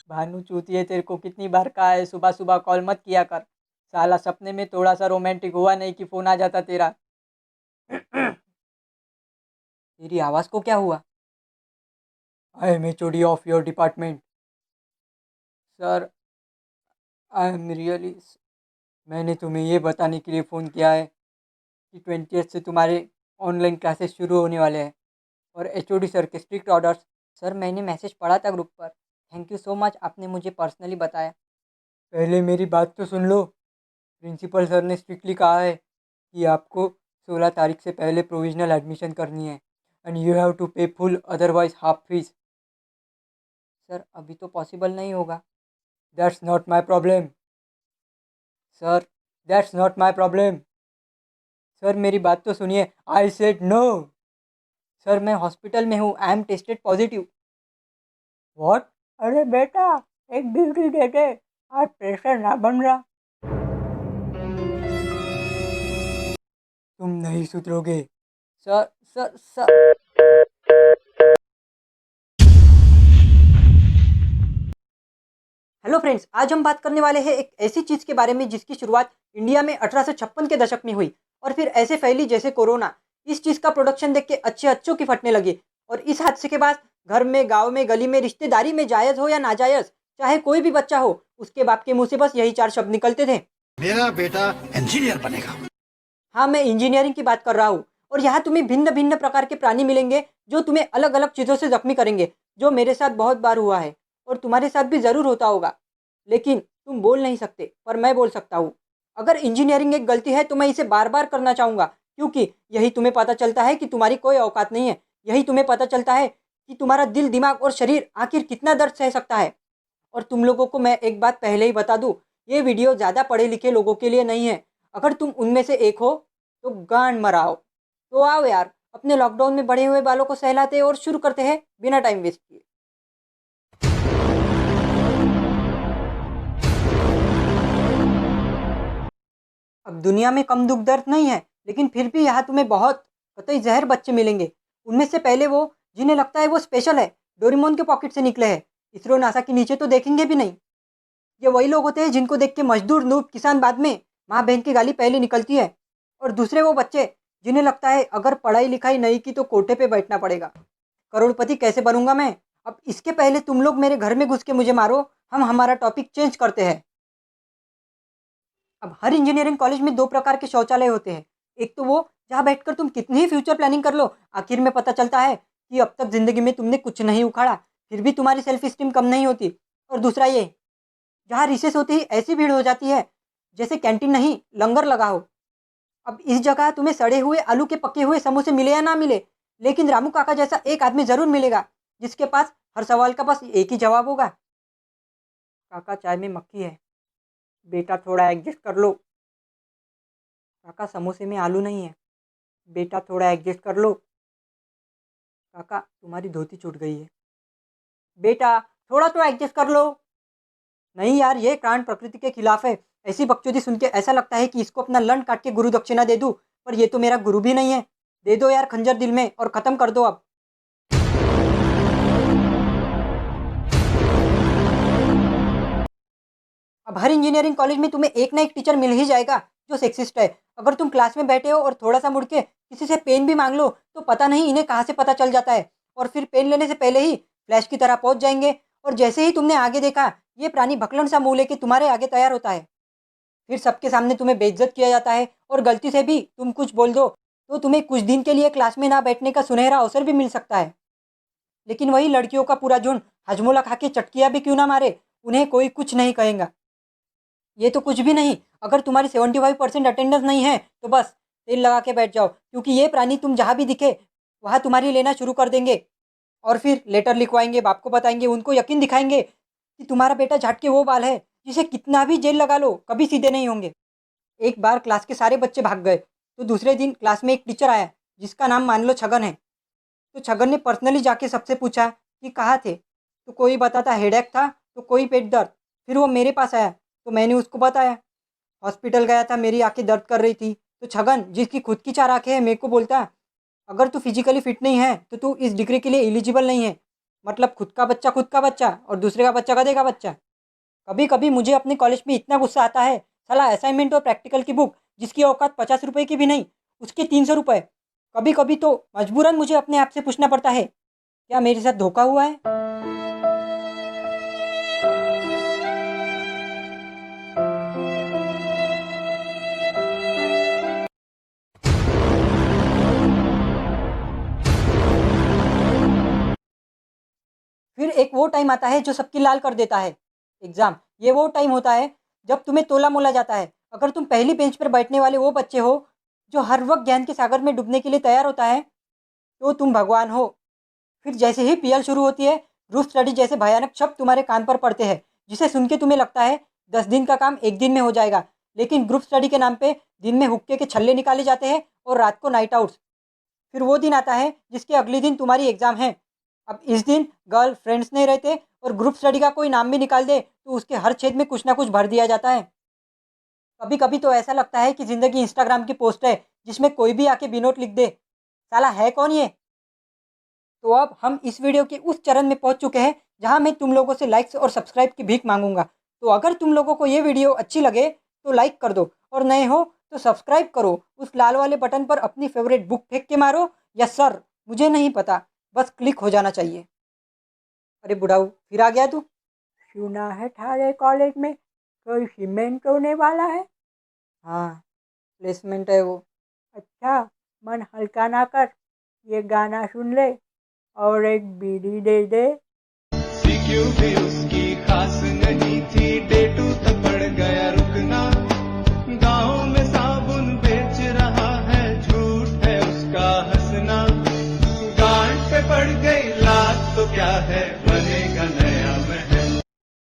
भानु चूतिए, तेरे को कितनी बार कहा है सुबह सुबह कॉल मत किया कर। साला सपने में थोड़ा सा रोमांटिक हुआ नहीं कि फोन आ जाता तेरा। तेरी आवाज को क्या हुआ? I am HOD of your department. Sir, I am really. मैंने तुम्हें ये बताने के लिए फ़ोन किया है कि 20th से तुम्हारे ऑनलाइन क्लासेस शुरू होने वाले हैं और एचओडी सर के स्ट्रिक्ट ऑर्डर्स। सर, मैंने मैसेज पढ़ा था ग्रुप पर। थैंक यू सो मच, आपने मुझे पर्सनली बताया। पहले मेरी बात तो सुन लो। प्रिंसिपल सर ने स्ट्रिक्टली कहा है कि आपको 16 तारीख से पहले प्रोविजनल एडमिशन करनी है and you have to pay full, otherwise half fees. Sir, अभी तो पॉसिबल नहीं होगा। That's not my problem. Sir, that's not my problem. Sir, मेरी बात तो सुनिए। I said no. सर, मैं हॉस्पिटल में हूँ, I am tested positive. What? अरे बेटा, एक ड्यूटी दे दे, आज प्रेशर ना बन रहा। तुम नहीं सुधरोगे। Sir, sir. हेलो फ्रेंड्स, आज हम बात करने वाले हैं एक ऐसी चीज़ के बारे में जिसकी शुरुआत इंडिया में 1856 के दशक में हुई और फिर ऐसे फैली जैसे कोरोना। इस चीज़ का प्रोडक्शन देख के अच्छे अच्छों की फटने लगी और इस हादसे के बाद घर में, गांव में, गली में, रिश्तेदारी में, जायज़ हो या नाजायज़, चाहे कोई भी बच्चा हो, उसके बाप के मुंह से बस यही चार शब्द निकलते थे। मेरा बेटा इंजीनियर बनेगा। हाँ, मैं इंजीनियरिंग की बात कर रहा हूँ। और यहाँ तुम्हें भिन्न भिन्न प्रकार के प्राणी मिलेंगे जो तुम्हें अलग अलग चीज़ों से जख्मी करेंगे, जो मेरे साथ बहुत बार हुआ है और तुम्हारे साथ भी ज़रूर होता होगा। लेकिन तुम बोल नहीं सकते, पर मैं बोल सकता हूँ। अगर इंजीनियरिंग एक गलती है तो मैं इसे बार बार करना चाहूँगा, क्योंकि यही तुम्हें पता चलता है कि तुम्हारी कोई औकात नहीं है। यही तुम्हें पता चलता है कि तुम्हारा दिल, दिमाग और शरीर आखिर कितना दर्द सह सकता है। और तुम लोगों को मैं एक बात पहले ही बता दूं, ये वीडियो ज़्यादा पढ़े लिखे लोगों के लिए नहीं है। अगर तुम उनमें से एक हो तो गांड मराओ। तो आओ यार, अपने लॉकडाउन में बढ़े हुए बालों को सहलाते और शुरू करते हैं बिना टाइम वेस्ट किए। अब दुनिया में कम दुख दर्द नहीं है, लेकिन फिर भी यहाँ तुम्हें बहुत कतई जहर बच्चे मिलेंगे। उनमें से पहले वो जिन्हें लगता है वो स्पेशल है, डोरेमोन के पॉकेट से निकले हैं, इसरो नासा के नीचे तो देखेंगे भी नहीं। ये वही लोग होते हैं जिनको देख के मजदूर, नूब, किसान बाद में माँ बहन की गाली पहले निकलती है। और दूसरे वो बच्चे जिन्हें लगता है अगर पढ़ाई लिखाई नहीं की तो कोठे पे बैठना पड़ेगा। करोड़पति कैसे बनूंगा मैं? अब इसके पहले तुम लोग मेरे घर में घुस के मुझे मारो, हम हमारा टॉपिक चेंज करते हैं। अब हर इंजीनियरिंग कॉलेज में दो प्रकार के शौचालय होते हैं। एक तो वो जहाँ बैठकर तुम कितनी ही फ्यूचर प्लानिंग कर लो, आखिर में पता चलता है कि अब तक जिंदगी में तुमने कुछ नहीं उखाड़ा, फिर भी तुम्हारी सेल्फ स्टीम कम नहीं होती। और दूसरा ये, जहाँ रिसेस होते ही ऐसी भीड़ हो जाती है जैसे कैंटीन नहीं लंगर लगा हो। अब इस जगह तुम्हें सड़े हुए आलू के पके हुए समोसे मिले या ना मिले, लेकिन रामू काका जैसा एक आदमी जरूर मिलेगा जिसके पास हर सवाल का बस एक ही जवाब होगा। काका, चाय में मक्खी है। बेटा, थोड़ा एडजस्ट कर लो। काका, समोसे में आलू नहीं है। बेटा, थोड़ा एडजस्ट कर लो। काका, तुम्हारी धोती छूट गई है। बेटा, थोड़ा तो एडजस्ट कर लो। नहीं यार, ये कांड प्रकृति के खिलाफ है। ऐसी बकचोदी सुन के ऐसा लगता है कि इसको अपना लन काट के गुरु दक्षिणा दे दूं, पर ये तो मेरा गुरु भी नहीं है। दे दो यार खंजर दिल में और खत्म कर दो अब। अब हर इंजीनियरिंग कॉलेज में तुम्हें एक ना एक टीचर मिल ही जाएगा जो सेक्सिस्ट है। अगर तुम क्लास में बैठे हो और थोड़ा सा मुड़ के किसी से पेन भी मांग लो तो पता नहीं इन्हें कहाँ से पता चल जाता है, और फिर पेन लेने से पहले ही फ्लैश की तरह पहुंच जाएंगे। और जैसे ही तुमने आगे देखा, ये प्राणी भकलन सा मुंह लेके तुम्हारे आगे तैयार होता है। फिर सबके सामने तुम्हें बेइज्जत किया जाता है और गलती से भी तुम कुछ बोल दो तो तुम्हें कुछ दिन के लिए क्लास में ना बैठने का सुनहरा अवसर भी मिल सकता है। लेकिन वही लड़कियों का पूरा झुंड हजमोला खा के चटकिया भी क्यों ना मारे, उन्हें कोई कुछ नहीं कहेगा। ये तो कुछ भी नहीं, अगर तुम्हारी 75% अटेंडेंस नहीं है तो बस तेल लगा के बैठ जाओ, क्योंकि ये प्राणी तुम जहाँ भी दिखे वहाँ तुम्हारी लेना शुरू कर देंगे। और फिर लेटर लिखवाएंगे, बाप को बताएंगे, उनको यकीन दिखाएंगे कि तुम्हारा बेटा झटके वो बाल है जिसे कितना भी जेल लगा लो कभी सीधे नहीं होंगे। एक बार क्लास के सारे बच्चे भाग गए तो दूसरे दिन क्लास में एक टीचर आया जिसका नाम मान लो छगन है। तो छगन ने पर्सनली जाके सबसे पूछा कि कहाँ थे, तो कोई बताता हेडेक था, तो कोई पेट दर्द। फिर वो मेरे पास आया तो मैंने उसको बताया। हॉस्पिटल गया था, मेरी आंखें दर्द कर रही थी, तो छगन जिसकी खुद की चार आंखें हैं मेरे को बोलता, अगर तू फिजिकली फिट नहीं है तो तू इस डिग्री के लिए एलिजिबल नहीं है। मतलब खुद का बच्चा और दूसरे का बच्चा गधे का बच्चा। कभी कभी मुझे अपने कॉलेज में इतना गुस्सा आता है, साला असाइनमेंट और प्रैक्टिकल की बुक जिसकी औकात 50 रुपये की भी नहीं, उसके 300 रुपये। कभी कभी तो मजबूरन मुझे अपने आप से पूछना पड़ता है, क्या मेरे साथ धोखा हुआ है। फिर एक वो टाइम आता है जो सबकी लाल कर देता है, एग्ज़ाम। ये वो टाइम होता है जब तुम्हें तोला मोला जाता है। अगर तुम पहली बेंच पर बैठने वाले वो बच्चे हो जो हर वक्त ज्ञान के सागर में डूबने के लिए तैयार होता है, तो तुम भगवान हो। फिर जैसे ही पीएल शुरू होती है, ग्रुप स्टडी जैसे भयानक शब्द तुम्हारे कान पर पड़ते हैं, जिसे सुन के तुम्हें लगता है 10 दिन का काम एक दिन में हो जाएगा। लेकिन ग्रुप स्टडी के नाम पे दिन में हुक्के के छल्ले निकाले जाते हैं और रात को नाइट आउट्स। फिर वो दिन आता है जिसके अगले दिन तुम्हारी एग्ज़ाम है। अब इस दिन गर्ल फ्रेंड्स नहीं रहते और ग्रुप स्टडी का कोई नाम भी निकाल दे तो उसके हर छेद में कुछ ना कुछ भर दिया जाता है। कभी कभी तो ऐसा लगता है कि ज़िंदगी इंस्टाग्राम की पोस्ट है जिसमें कोई भी आके बिनोट लिख दे। साला है कौन ये। तो अब हम इस वीडियो के उस चरण में पहुंच चुके हैं जहां मैं तुम लोगों से लाइक्स और सब्सक्राइब की भीख मांगूंगा। तो अगर तुम लोगों को ये वीडियो अच्छी लगे तो लाइक कर दो, और नए हो तो सब्सक्राइब करो। उस लाल वाले बटन पर अपनी फेवरेट बुक फेंक के मारो, या सर मुझे नहीं पता, बस क्लिक हो जाना चाहिए। अरे बुढ़ाऊ, फिर आ गया तू। सुना है थारे कॉलेज में कोई सीमेंट होने वाला है। हाँ, प्लेसमेंट है वो। अच्छा, मन हल्का ना कर, ये गाना सुन ले और एक बीड़ी दे दे। सीक्यू भी उसकी खास नहीं थी, डे 2 तक पड़ गया रुकना। गाँव में साबुन बेच रहा है, झूठ है उसका हंसना। गांठ पे पड़ गई लात तो क्या है, बनेगा नया